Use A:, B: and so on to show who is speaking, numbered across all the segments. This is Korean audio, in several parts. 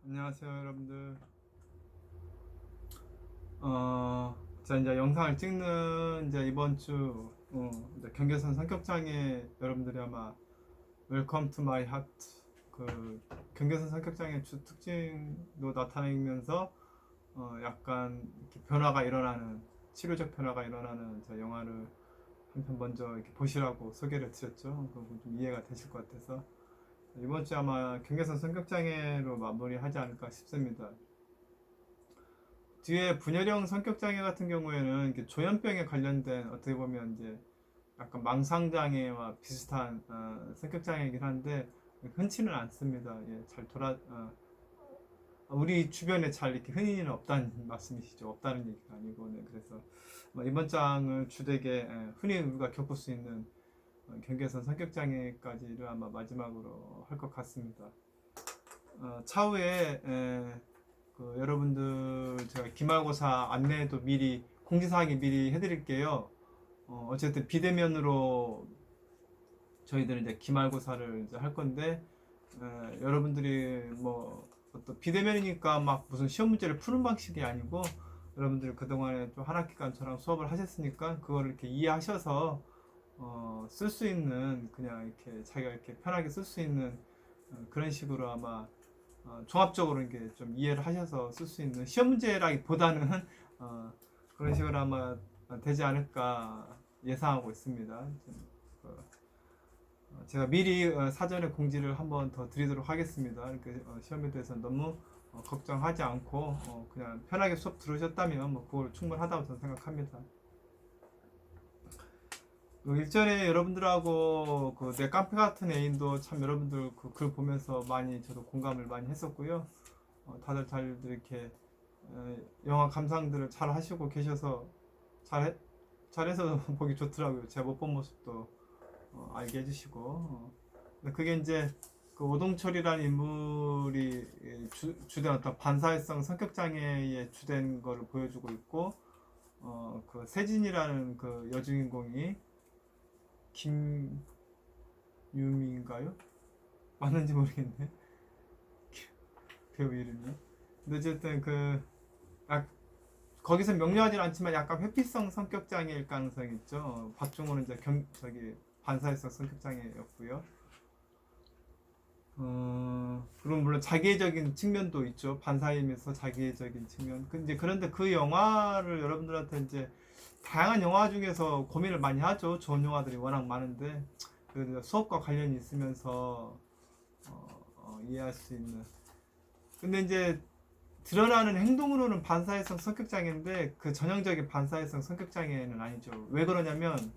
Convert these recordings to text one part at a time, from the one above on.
A: 안녕하세요, 여러분들. 자, 이제 영상을 찍는 이제 이번 주, 이제 경계선 성격장애 여러분들이 아마 웰컴 투 마이 하트 그 경계선 성격장애 주 특징도 나타내면서 약간 이렇게 변화가 일어나는 치료적 변화가 일어나는 자, 영화를 한 편 먼저 이렇게 보시라고 소개를 드렸죠. 그거 좀 이해가 되실 것 같아서 이번 주 아마 경계선 성격장애로 마무리하지 않을까 싶습니다. 뒤에 분열형 성격장애 같은 경우에는 이렇게 조현병에 관련된 어떻게 보면 이제 약간 망상장애와 비슷한 성격장애이긴 한데 흔치는 않습니다. 예, 잘 우리 주변에 잘 이렇게 흔히는 없다는 말씀이시죠. 없다는 얘기가 아니고, 네, 그래서 이번 장을 주되게 흔히 우리가 겪을 수 있는 경계선 성격장애까지를 아마 마지막으로 할 것 같습니다. 차후에 여러분들 제가 기말고사 안내도 미리 공지사항에 미리 해드릴게요. 어쨌든 비대면으로 저희들은 이제 기말고사를 이제 할 건데 여러분들이 뭐 또 비대면이니까 막 무슨 시험 문제를 푸는 방식이 아니고 여러분들 그동안에 좀 한 학기간 저랑 수업을 하셨으니까 그거를 이렇게 이해하셔서 쓸 수 있는 그냥 이렇게 자기가 이렇게 편하게 쓸 수 있는 그런 식으로 아마 종합적으로 이게 좀 이해를 하셔서 쓸 수 있는 시험 문제라기보다는 어, 그런 식으로 아마 되지 않을까 예상하고 있습니다. 제가 미리 사전에 공지를 한번 더 드리도록 하겠습니다. 이렇게 시험에 대해서 너무 걱정하지 않고 그냥 편하게 수업 들으셨다면 뭐 그걸 충분하다고 저는 생각합니다. 일전에 여러분들하고 그 내 깡패 같은 애인도 참 여러분들 그 글 보면서 많이 저도 공감을 많이 했었고요. 다들 잘 이렇게 영화 감상들을 잘 하시고 계셔서 잘해서 보기 좋더라고요. 제가 못 본 모습도 알게 해주시고. 근데 그게 이제 그 오동철이라는 인물이 주된 어떤 반사회성 성격 장애의 주된 거를 보여주고 있고, 그 세진이라는 그 여주인공이 김유미인가요? 맞는지 모르겠네. 배우 이름이. 근데 어쨌든 거기서 명료하진 않지만 약간 회피성 성격 장애일 가능성이 있죠. 박중호는 이제 저기 반사회성 성격 장애였고요. 그럼 물론 자기애적인 측면도 있죠. 반사이면서 자기애적인 측면. 이제 그런데 그 영화를 여러분들한테 이제 다양한 영화 중에서 고민을 많이 하죠. 좋은 영화들이 워낙 많은데 그 수업과 관련이 있으면서 이해할 수 있는. 근데 이제 드러나는 행동으로는 반사회성 성격장애인데 그 전형적인 반사회성 성격장애는 아니죠. 왜 그러냐면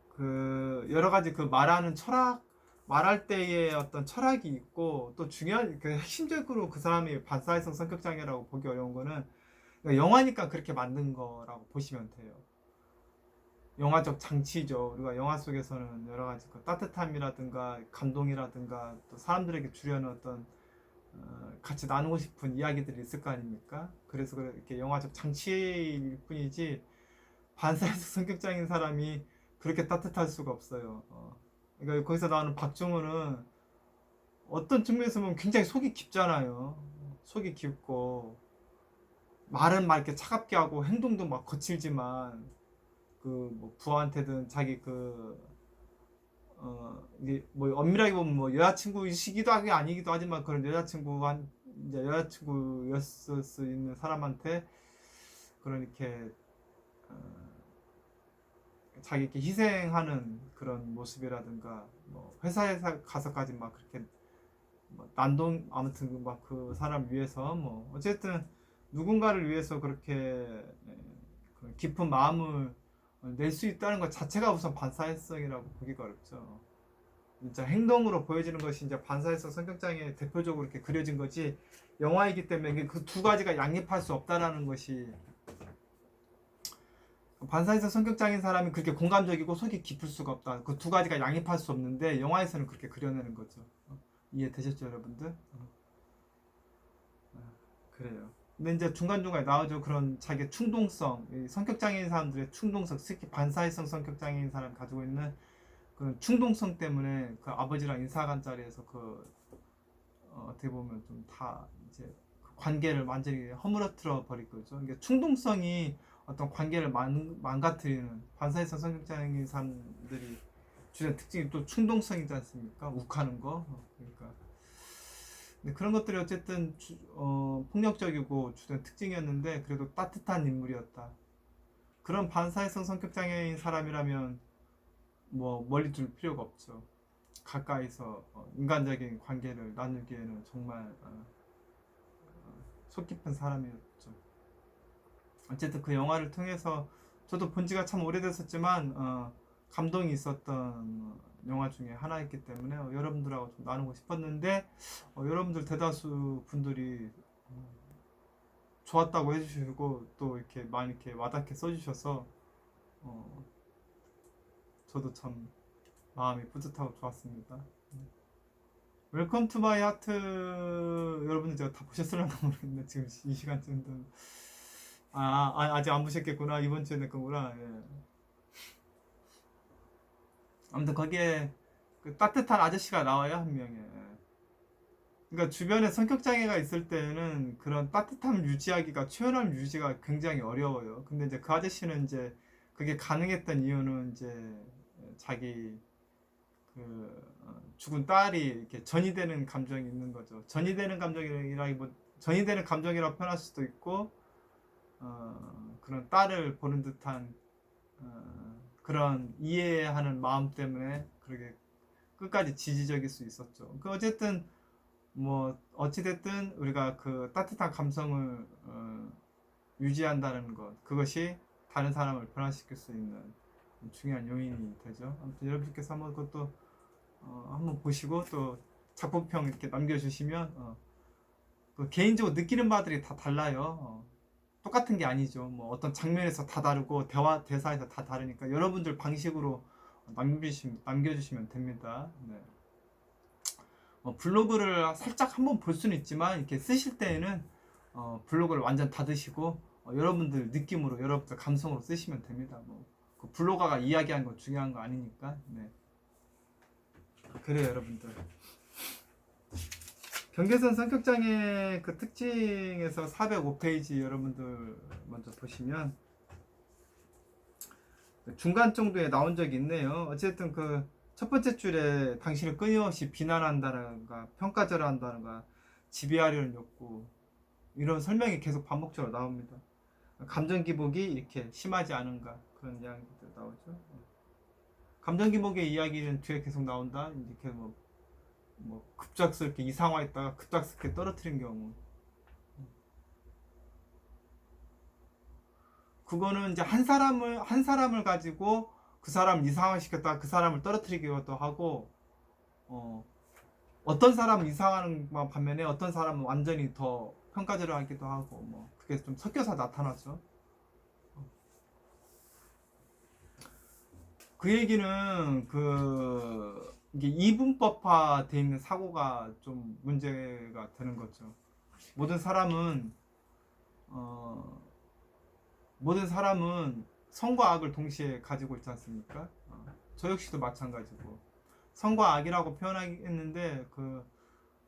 A: 그 여러 가지 그 말하는 철학 말할 때의 어떤 철학이 있고 또 중요한 그 핵심적으로 그 사람이 반사회성 성격장애라고 보기 어려운 거는 영화니까 그렇게 만든 거라고 보시면 돼요. 영화적 장치죠. 우리가 영화 속에서는 여러 가지 그 따뜻함이라든가 감동이라든가 또 사람들에게 주려는 어떤 같이 나누고 싶은 이야기들이 있을 거 아닙니까? 그래서 이렇게 영화적 장치일 뿐이지 반사회적 성격장애인 사람이 그렇게 따뜻할 수가 없어요. 그러니까 거기서 나오는 박정우는 어떤 측면에서 보면 굉장히 속이 깊잖아요. 속이 깊고 말은 막 이렇게 차갑게 하고 행동도 막 거칠지만 그뭐 부하한테든 자기 이게 뭐 엄밀하게 보면 뭐 여자친구이시기도 하기 아니기도 하지만 그런 이제 여자친구였을 수 있는 사람한테 그런 이렇게 어, 자기 이렇게 희생하는 그런 모습이라든가 뭐 회사에 가서까지 막 그렇게 뭐 난동 아무튼 막 그 사람 위해서 뭐 어쨌든 누군가를 위해서 그렇게 그런 깊은 마음을 낼 수 있다는 것 자체가 우선 반사회성이라고 보기가 어렵죠. 진짜 행동으로 보여지는 것이 이제 반사회성 성격장애 대표적으로 이렇게 그려진 거지 영화이기 때문에 그 두 가지가 양립할 수 없다라는 것이 반사회성 성격장애인 사람이 그렇게 공감적이고 속이 깊을 수가 없다. 그 두 가지가 양립할 수 없는데 영화에서는 그렇게 그려내는 거죠. 이해되셨죠, 여러분들? 그래요. 근데 이제 중간중간에 나오죠. 그런 자기 충동성, 성격장애인 사람들의 충동성, 특히 반사회성 성격장애인 사람 가지고 있는 그런 충동성 때문에 그 아버지랑 인사 간 자리에서 어떻게 보면 좀 다 이제 그 관계를 완전히 허물어뜨려 버릴 거죠. 이게 충동성이 어떤 관계를 망가뜨리는 반사회성 성격장애인 사람들이 주된 특징이 또 충동성이지 않습니까? 욱하는 거. 그러니까 근데 그런 것들이 어쨌든 폭력적이고 주된 특징이었는데 그래도 따뜻한 인물이었다. 그런 반사회성 성격장애인 사람이라면 뭐 멀리 둘 필요가 없죠. 가까이서 인간적인 관계를 나누기에는 정말 속 깊은 사람이었죠. 어쨌든 그 영화를 통해서 저도 본 지가 참 오래됐었지만 감동이 있었던 영화 중에 하나였기 때문에 여러분들하고 좀 나누고 싶었는데 여러분들 대다수 분들이 좋았다고 해주시고 또 이렇게 많이 이렇게 와닿게 써주셔서 저도 참 마음이 뿌듯하고 좋았습니다. 웰컴 투 마이 하트 여러분들 제가 다 보셨을려나 모르겠네. 지금 이 시간쯤도 아직 안 보셨겠구나. 이번 주에 낼 거구나. 예. 아무튼 거기에 그 따뜻한 아저씨가 나와요, 한 명에. 그러니까 주변에 성격 장애가 있을 때는 그런 따뜻함을 유지하기가 초연함 유지가 굉장히 어려워요. 근데 이제 그 아저씨는 이제 그게 가능했던 이유는 이제 자기 죽은 딸이 이렇게 전이 되는 감정이 있는 거죠. 전이 되는 감정이라기보다 전이 되는 감정이라고 표현할 수도 있고 그런 딸을 보는 듯한 그런 이해하는 마음 때문에 그렇게 끝까지 지지적일 수 있었죠. 그 어쨌든 뭐 어찌됐든 우리가 그 따뜻한 감성을 유지한다는 것 그것이 다른 사람을 변화시킬 수 있는 중요한 요인이 되죠. 아무튼 여러분께서 한번 그것도 한번 보시고 또 작품평 이렇게 남겨주시면 그 개인적으로 느끼는 바들이 다 달라요. 똑같은 게 아니죠. 뭐 어떤 장면에서 다 다르고 대사에서 다 다르니까 여러분들 방식으로 남겨주시면 됩니다. 네. 블로그를 살짝 한번 볼 수는 있지만 이렇게 쓰실 때에는 블로그를 완전 닫으시고 여러분들 느낌으로 여러분들 감성으로 쓰시면 됩니다. 그 블로거가 이야기한 건 중요한 거 아니니까. 네. 그래요, 여러분들. 경계선 성격장애 그 특징에서 405페이지 여러분들 먼저 보시면 중간 정도에 나온 적이 있네요. 어쨌든 그 첫 번째 줄에 당신을 끊임없이 비난한다는가 평가절하한다는가 지배하려는 욕구 이런 설명이 계속 반복적으로 나옵니다. 감정 기복이 이렇게 심하지 않은가 그런 이야기들 나오죠. 감정 기복의 이야기는 뒤에 계속 나온다. 이렇게 뭐 급작스럽게 이상화했다가 급작스럽게 떨어뜨린 경우 그거는 이제 한 사람을 가지고 그 사람을 이상화시켰다가 그 사람을 떨어뜨리기도 하고 어떤 사람은 이상하는 반면에 어떤 사람은 완전히 더 평가절하 하기도 하고 뭐 그게 좀 섞여서 나타나죠. 그 얘기는 이게 이분법화 돼 있는 사고가 좀 문제가 되는 거죠. 모든 사람은 선과 악을 동시에 가지고 있지 않습니까? 저 역시도 마찬가지고 선과 악이라고 표현했는데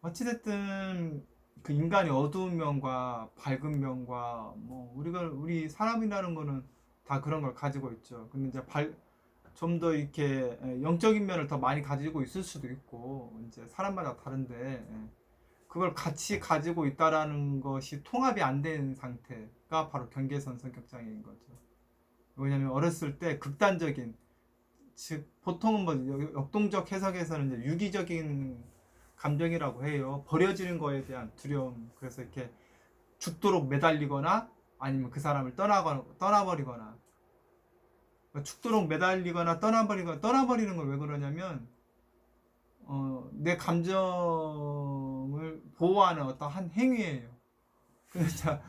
A: 어찌됐든 그 인간의 어두운 면과 밝은 면과 뭐 우리 사람이라는 거는 다 그런 걸 가지고 있죠. 근데 이제 좀 더 이렇게 영적인 면을 더 많이 가지고 있을 수도 있고 이제 사람마다 다른데 그걸 같이 가지고 있다라는 것이 통합이 안 된 상태가 바로 경계선 성격장애인 거죠. 왜냐하면 어렸을 때 극단적인 즉 보통은 뭐 역동적 해석에서는 이제 유기적인 감정이라고 해요. 버려지는 거에 대한 두려움. 그래서 이렇게 죽도록 매달리거나 아니면 그 사람을 떠나버리거나 죽도록 매달리거나 떠나버리는 건 왜 그러냐면 내 감정을 보호하는 어떤 한 행위예요. 근데 자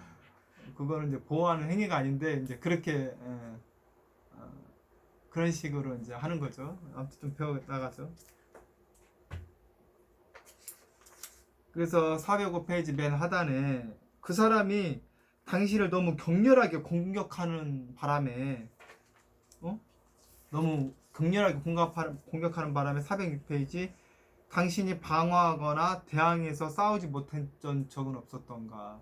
A: 그거는 이제 보호하는 행위가 아닌데 이제 그렇게 그런 식으로 이제 하는 거죠. 아무튼 좀 배워 나가죠. 그래서 405페이지 맨 하단에 그 사람이 당신을 너무 격렬하게 공격하는 바람에 너무 격렬하게 공격하는 바람에 406페이지 당신이 방어하거나 대항해서 싸우지 못했던 적은 없었던가.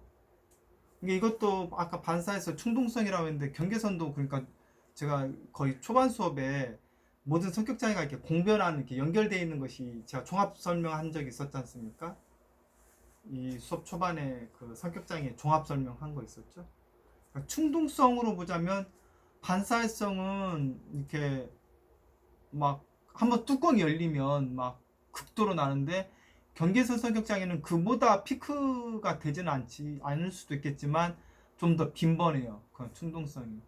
A: 이것도 아까 반사에서 충동성이라고 했는데 경계선도 그러니까 제가 거의 초반 수업에 모든 성격장애가 이렇게 공변하는 이렇게 연결되어 있는 것이 제가 종합 설명한 적이 있었지 않습니까? 이 수업 초반에 그 성격장애 종합 설명한 거 있었죠. 그러니까 충동성으로 보자면 반사회성은 이렇게 막 한번 뚜껑이 열리면 막 극도로 나는데 경계선 성격장애는 그보다 피크가 되지는 않을 수도 있겠지만 좀 더 빈번해요. 그 충동성이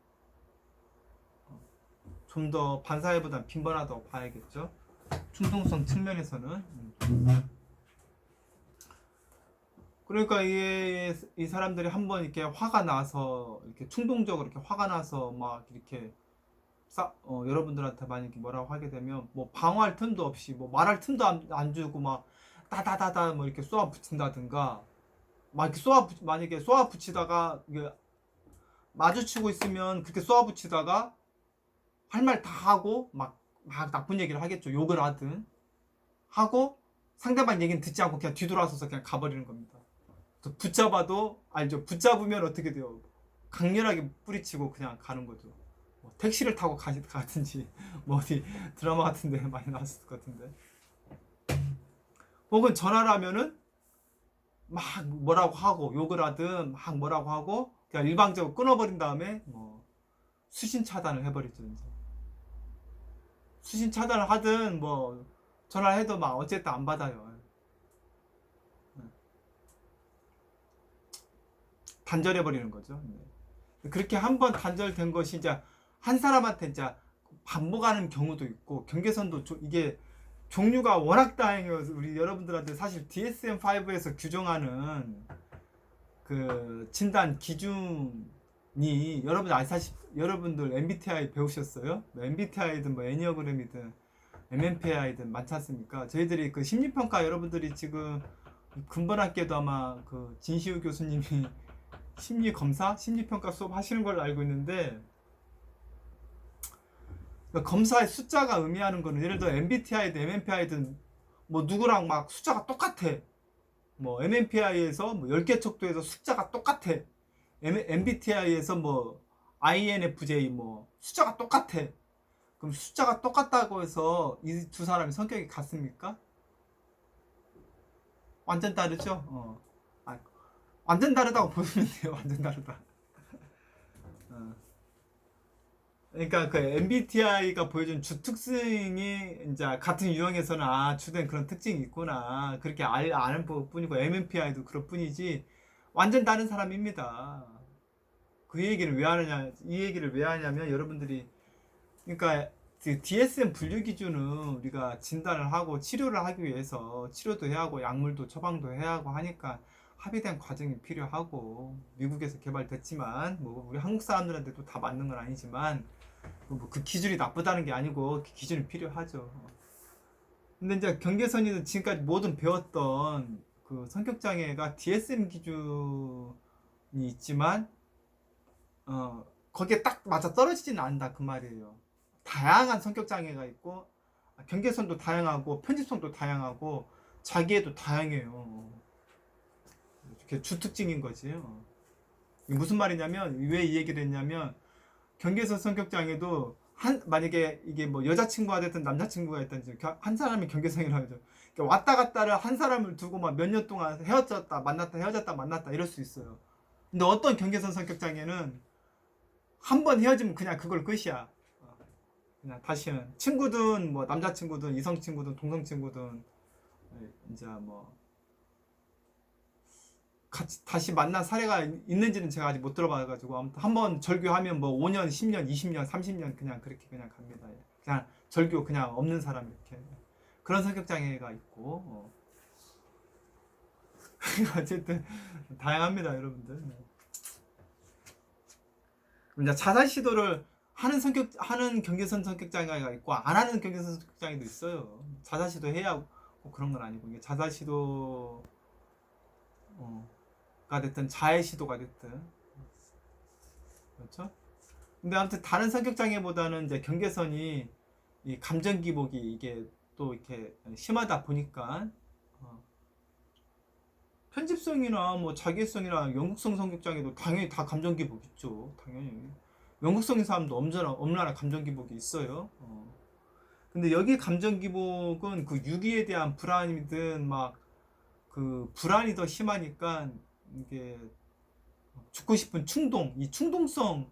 A: 좀 더 반사회보다 빈번하다고 봐야겠죠. 충동성 측면에서는 그러니까 이 사람들이 한번 이렇게 화가 나서 이렇게 충동적으로 이렇게 화가 나서 막 이렇게 여러분들한테 만약에 뭐라고 하게 되면 뭐 방어할 틈도 없이 뭐 말할 틈도 안 주고 막 따다다다 뭐 이렇게 쏘아 붙인다든가 막 이렇게 만약에 쏘아 붙이다가 이게 마주치고 있으면 그렇게 쏘아 붙이다가 할 말 다 하고 막 나쁜 얘기를 하겠죠. 욕을 하든 하고 상대방 얘기는 듣지 않고 그냥 뒤돌아서서 그냥 가버리는 겁니다. 붙잡아도 알죠. 붙잡으면 어떻게 돼요? 강렬하게 뿌리치고 그냥 가는 거죠. 뭐 택시를 타고 가든지 뭐 어디 드라마 같은데 많이 나왔을 것 같은데. 혹은 전화를 하면은 막 뭐라고 하고 욕을 하든 막 뭐라고 하고 그냥 일방적으로 끊어버린 다음에 뭐 수신 차단을 해버리죠. 이제. 수신 차단을 하든 뭐 전화를 해도 막 어쨌든 안 받아요. 단절해버리는 거죠. 그렇게 한번 단절된 것이 이제 한 사람한테 이제 반복하는 경우도 있고 경계선도 이게 종류가 워낙 다양해요. 우리 여러분들한테 사실 DSM-5에서 규정하는 그 진단 기준이 여러분들 MBTI 배우셨어요? MBTI든 뭐 애니어그램이든 MMPI든 많지 않습니까? 저희들이 그 심리평가 여러분들이 지금 근본학기에도 아마 그 진시우 교수님이 심리검사, 심리평가 수업 하시는 걸로 알고 있는데 그러니까 검사의 숫자가 의미하는 거는 예를 들어 MBTI든 MMPI든 뭐 누구랑 막 숫자가 똑같아. 뭐 MMPI에서 뭐 10개 척도에서 숫자가 똑같아. MBTI에서 뭐 INFJ 뭐 숫자가 똑같아. 그럼 숫자가 똑같다고 해서 이 두 사람이 성격이 같습니까? 완전 다르죠? 완전 다르다고 보시면 돼요. 완전 다르다. 어. 그러니까 그 MBTI가 보여준 주 특징이 이제 같은 유형에서는 주된 그런 특징이 있구나 그렇게 아는 뿐이고 MMPI도 그럴 뿐이지 완전 다른 사람입니다. 그 얘기를 왜 하느냐 이 얘기를 왜 하냐면 여러분들이 그러니까 그 DSM 분류 기준은 우리가 진단을 하고 치료를 하기 위해서 치료도 해야 하고 약물도 처방도 해야 하고 하니까 합의된 과정이 필요하고 미국에서 개발됐지만 뭐 우리 한국 사람들한테도 다 맞는 건 아니지만 그 기준이 나쁘다는 게 아니고 그 기준이 필요하죠. 근데 이제 경계선이든 지금까지 모든 배웠던 그 성격 장애가 DSM 기준이 있지만 거기에 딱 맞아 떨어지지는 않는다 그 말이에요. 다양한 성격 장애가 있고 경계선도 다양하고 편집성도 다양하고 자기애도 다양해요. 이렇게 주특징인 거지. 무슨 말이냐면 왜 이 얘기를 했냐면 경계선 성격 장애도 만약에 이게 뭐 여자친구가 됐든 남자친구가 됐든 한 사람이 경계성이라고 하죠. 그러니까 왔다 갔다를 한 사람을 두고 막 몇 년 동안 헤어졌다 만났다 헤어졌다 만났다 이럴 수 있어요. 근데 어떤 경계선 성격 장애는 한 번 헤어지면 그냥 그걸 끝이야. 그냥 다시는 친구든 뭐 남자친구든 이성친구든 동성친구든 이제 뭐 같이 다시 만난 사례가 있는지는 제가 아직 못 들어봐가지고 아무튼 한번 절교하면 뭐 5년, 10년, 20년, 30년 그냥 그렇게 그냥 갑니다. 그냥 절교 그냥 없는 사람 이렇게 그런 성격 장애가 있고 어쨌든 다양합니다, 여러분들. 이제 자살 시도를 하는 경계선 성격 장애가 있고 안 하는 경계선 성격 장애도 있어요. 자살 시도 해야 하고 그런 건 아니고 이게 자살 시도 가 됐든 자해 시도가 됐든 그렇죠? 근데 아무튼 다른 성격 장애보다는 이제 경계선이 이 감정 기복이 이게 또 이렇게 심하다 보니까 편집성이나 뭐 자기애성이나 연극성 성격장애도 당연히 다 감정 기복 있죠. 당연히 연극성인 사람도 엄나나 감정 기복이 있어요. 근데 여기 감정 기복은 그 유기에 대한 불안이든 막 그 불안이 더 심하니까 이게 죽고 싶은 충동, 이 충동성,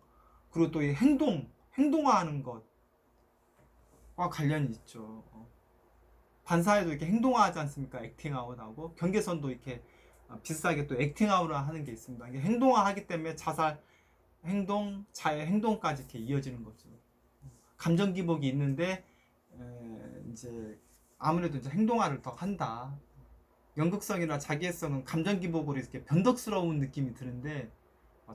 A: 그리고 또 이 행동화하는 것과 관련이 있죠. 반사에도 이렇게 행동화하지 않습니까? 액팅아웃하고 경계선도 이렇게 비슷하게 또 액팅아웃을 하는 게 있습니다. 이게 행동화하기 때문에 자살 행동, 자해 행동까지 이렇게 이어지는 거죠. 감정 기복이 있는데 이제 아무래도 이제 행동화를 더 한다. 연극성이나 자기애성은 감정 기복으로 이렇게 변덕스러운 느낌이 드는데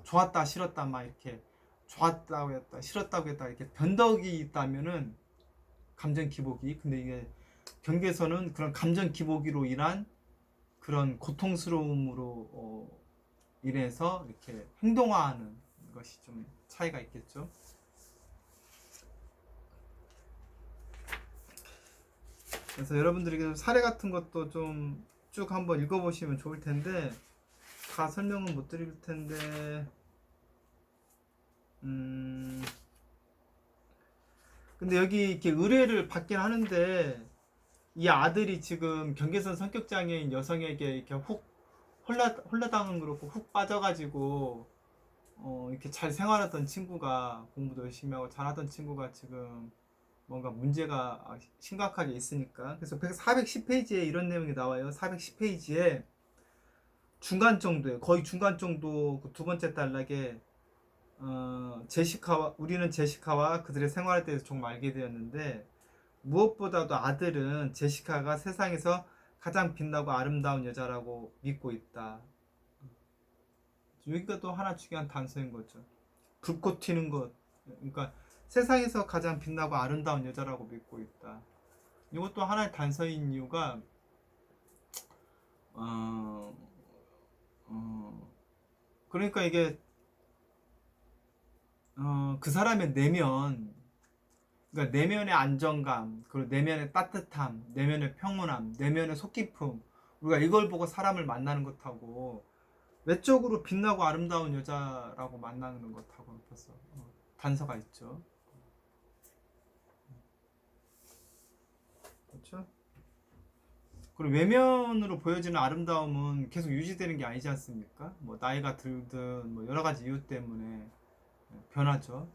A: 좋았다 싫었다 막 이렇게 좋았다고 했다 싫었다고 했다 이렇게 변덕이 있다면은 감정 기복이, 근데 이게 경계에서는 그런 감정 기복으로 인한 그런 고통스러움으로 인해서 이렇게 행동화하는 것이 좀 차이가 있겠죠. 그래서 여러분들이 사례 같은 것도 좀 쭉 한번 읽어보시면 좋을 텐데 다 설명은 못 드릴 텐데 근데 여기 이렇게 의뢰를 받긴 하는데 이 아들이 지금 경계선 성격장애인 여성에게 이렇게 훅 홀라당은 그렇고 훅 빠져가지고 이렇게 잘 생활하던 친구가, 공부도 열심히 하고 잘하던 친구가 지금 뭔가 문제가 심각하게 있으니까, 그래서 410페이지에 이런 내용이 나와요. 410페이지에 중간 정도에, 거의 중간 정도 그 두 번째 단락에 우리는 제시카와 그들의 생활에 대해서 조금 알게 되었는데 무엇보다도 아들은 제시카가 세상에서 가장 빛나고 아름다운 여자라고 믿고 있다. 여기가 또 하나 중요한 단서인 거죠. 불꽃 튀는 것, 그러니까 세상에서 가장 빛나고 아름다운 여자라고 믿고 있다. 이것도 하나의 단서인 이유가 그러니까 이게 그 사람의 내면, 그러니까 내면의 안정감, 그리고 내면의 따뜻함, 내면의 평온함, 내면의 속깊음, 우리가 이걸 보고 사람을 만나는 것하고 외적으로 빛나고 아름다운 여자라고 만나는 것하고 벌써 단서가 있죠. 그렇죠? 그리고 외면으로 보여지는 아름다움은 계속 유지되는 게 아니지 않습니까? 뭐 나이가 들든 뭐 여러 가지 이유 때문에 변하죠.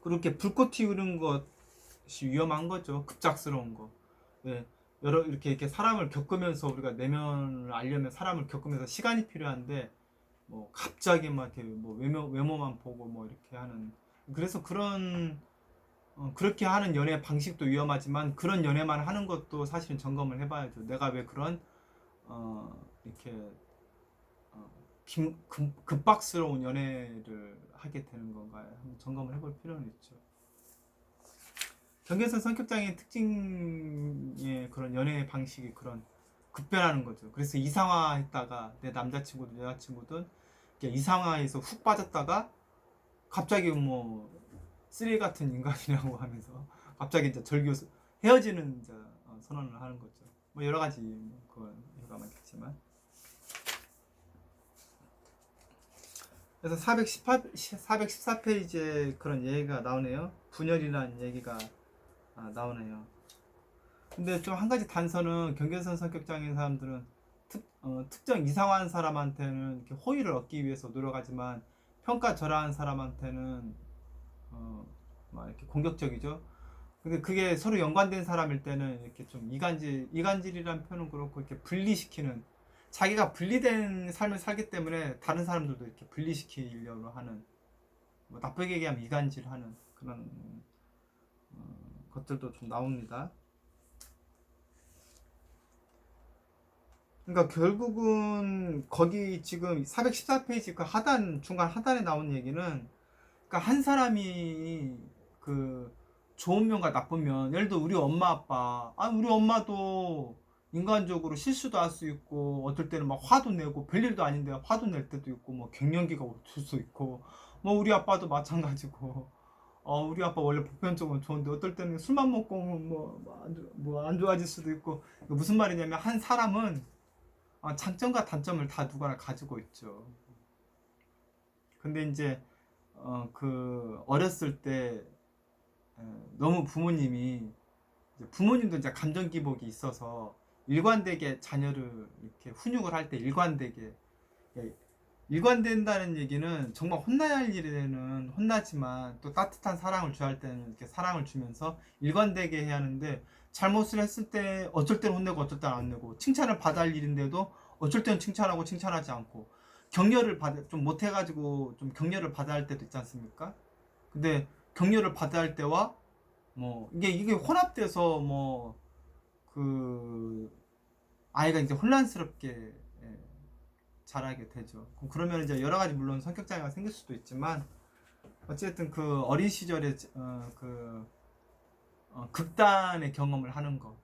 A: 그렇게 불꽃 튀우는 것이 위험한 거죠. 급작스러운 거. 예, 이렇게 사람을 겪으면서, 우리가 내면을 알려면 사람을 겪으면서 시간이 필요한데 뭐 갑자기 막 이렇게 뭐 외모만 보고 뭐 이렇게 하는, 그래서 그렇게 하는 연애 방식도 위험하지만 그런 연애만 하는 것도 사실은 점검을 해봐야죠. 내가 왜 그런 이렇게 급박스러운 연애를 하게 되는 건가요? 한번 점검을 해볼 필요는 있죠. 경계선 성격장애의 특징의 그런 연애 방식이 그런 급변하는 거죠. 그래서 이상화했다가 내 남자친구든 여자친구든 이상화해서 훅 빠졌다가 갑자기 뭐 쓰레기 같은 인간이라고 하면서 갑자기 이제 헤어지는 이제 선언을 하는 거죠. 뭐 여러 가지 그건 이유가 많겠지만. 그래서 414페이지에 그런 얘기가 나오네요. 분열이라는 얘기가 나오네요. 근데 좀 한 가지 단서는 경계선 성격장애인 사람들은 특정 이상한 사람한테는 이렇게 호의를 얻기 위해서 노력하지만 평가절하한 사람한테는 막 이렇게 공격적이죠. 근데 그게 서로 연관된 사람일 때는 이렇게 좀 이간질이라는 표현은 그렇고 이렇게 분리시키는, 자기가 분리된 삶을 살기 때문에 다른 사람들도 이렇게 분리시키려고 하는, 뭐 나쁘게 얘기하면 이간질하는 그런 것들도 좀 나옵니다. 그러니까 결국은 거기 지금 414페이지 그 중간 하단에 나온 얘기는, 그러니까 한 사람이 그 좋은 면과 나쁜 면, 예를 들어 우리 엄마 아빠, 우리 엄마도 인간적으로 실수도 할 수 있고 어떨 때는 막 화도 내고 별일도 아닌데 화도 낼 때도 있고 뭐 갱년기가 올 수도 있고, 뭐 우리 아빠도 마찬가지고 우리 아빠 원래 보편적으로 좋은데 어떨 때는 술만 먹고 뭐 안 좋아질 수도 있고. 이거 무슨 말이냐면 한 사람은 장점과 단점을 다 누구나 가지고 있죠. 근데 이제 그 어렸을 때 너무 부모님도 이제 감정 기복이 있어서 일관되게 자녀를 이렇게 훈육을 할 때 일관된다는 얘기는 정말 혼나야 할 일에는 혼나지만 또 따뜻한 사랑을 줘야 할 때는 이렇게 사랑을 주면서 일관되게 해야 하는데, 잘못을 했을 때 어쩔 때는 혼내고 어쩔 때는 안 내고, 칭찬을 받아야 할 일인데도 어쩔 때는 칭찬하고 칭찬하지 않고, 좀 못해가지고 좀 격려를 받아야 할 때도 있지 않습니까? 근데 격려를 받아야 할 때와 뭐 이게 혼합돼서 뭐 그 아이가 이제 혼란스럽게 자라게 되죠. 그러면 이제 여러 가지 물론 성격 장애가 생길 수도 있지만, 어쨌든 그 어린 시절에 극단의 경험을 하는 거,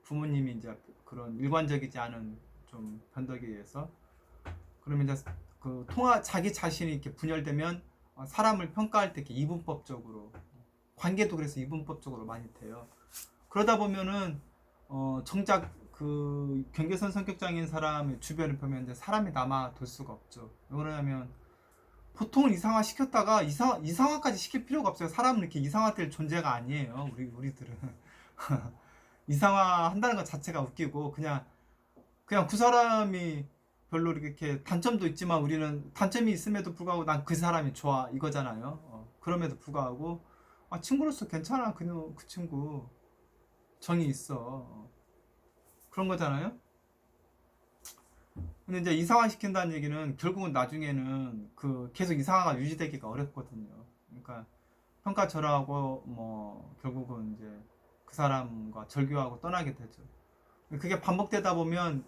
A: 부모님이 이제 그런 일관적이지 않은 좀 변덕에 의해서, 그러면 이제 자기 자신이 이렇게 분열되면 사람을 평가할 때 이렇게 이분법적으로, 관계도 그래서 이분법적으로 많이 돼요. 그러다 보면은 정작 그 경계선 성격장애인 사람의 주변을 보면 이제 사람이 남아돌 수가 없죠. 왜 그러냐면 보통은 이상화 시켰다가 이상화까지 시킬 필요가 없어요. 사람은 이렇게 이상화될 존재가 아니에요. 우리들은 이상화 한다는 것 자체가 웃기고, 그냥 그 사람이 별로 이렇게 단점도 있지만 우리는 단점이 있음에도 불구하고 난 그 사람이 좋아 이거잖아요. 그럼에도 불구하고 친구로서 괜찮아, 그 친구 정이 있어, 그런 거잖아요. 근데 이제 이상화 시킨다는 얘기는 결국은 나중에는 계속 이상화가 유지되기가 어렵거든요. 그러니까 평가절하하고 뭐 결국은 이제 그 사람과 절교하고 떠나게 되죠. 그게 반복되다 보면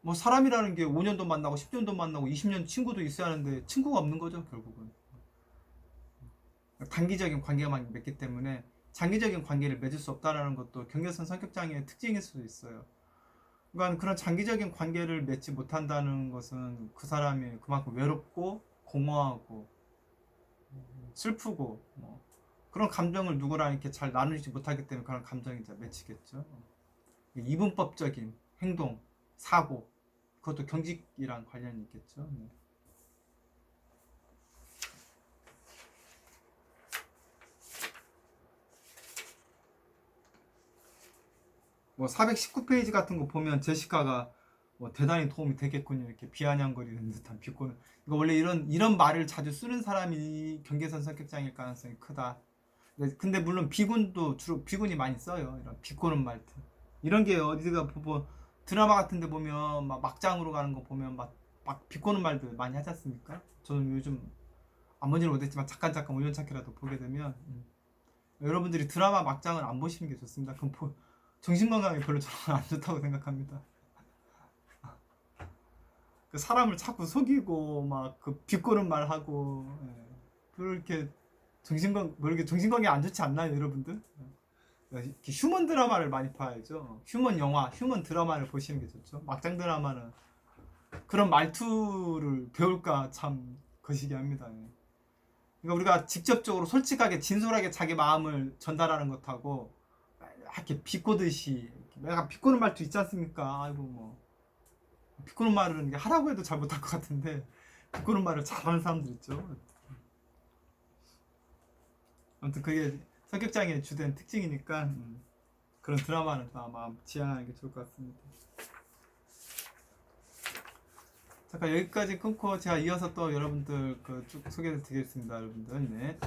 A: 뭐 사람이라는 게 5년도 만나고 10년도 만나고 20년 친구도 있어야 하는데 친구가 없는 거죠, 결국은. 단기적인 관계만 맺기 때문에 장기적인 관계를 맺을 수 없다는 것도 경계선 성격장애의 특징일 수도 있어요. 그러니까 그런 장기적인 관계를 맺지 못한다는 것은 그 사람이 그만큼 외롭고 공허하고 슬프고 뭐 그런 감정을 누구랑 이렇게 잘 나누지 못하기 때문에 그런 감정이 이제 맺히겠죠. 이분법적인 행동, 사고, 그것도 경직이랑 관련이 있겠죠. 네. 뭐 419페이지 같은 거 보면 제시카가 뭐 대단히 도움이 되겠군요, 이렇게 비아냥거리는 듯한 비꼬는, 이거 원래 이런 말을 자주 쓰는 사람이 경계선 성격장애일 가능성이 크다. 근데 물론 주로 비군이 많이 써요, 이런 비꼬는 말들. 이런 게 어디가 뭐 드라마 같은 데 보면 막 막장으로 가는 거 보면 막 비꼬는 말들 많이 하지 않습니까? 저는 요즘 안 본지는 못했지만 잠깐 우연찮게라도 보게 되면 여러분들이 드라마 막장을 안 보시는 게 좋습니다. 그럼 정신건강에 별로 저는 안 좋다고 생각합니다. 그 사람을 자꾸 속이고 막 비꼬는 말하고, 그렇게 정신건강에 안 좋지 않나요, 여러분들? 이렇게 휴먼 드라마를 많이 봐야죠. 휴먼 영화, 휴먼 드라마를 보시는 게 좋죠. 막장 드라마는 그런 말투를 배울까 참 거시기 합니다. 그러니까 우리가 직접적으로 솔직하게 진솔하게 자기 마음을 전달하는 것하고 이렇게 비꼬듯이, 내가 비꼬는 말도 있지 않습니까? 아이고 뭐 비꼬는 말은 하라고 해도 잘 못할 것 같은데 비꼬는 말을 잘하는 사람들 있죠. 아무튼 그게 성격장애의 주된 특징이니까 그런 드라마는 아마 지향하는 게 좋을 것 같습니다. 잠깐 여기까지 끊고 제가 이어서 또 여러분들 쭉 소개해 드리겠습니다, 여러분들. 네.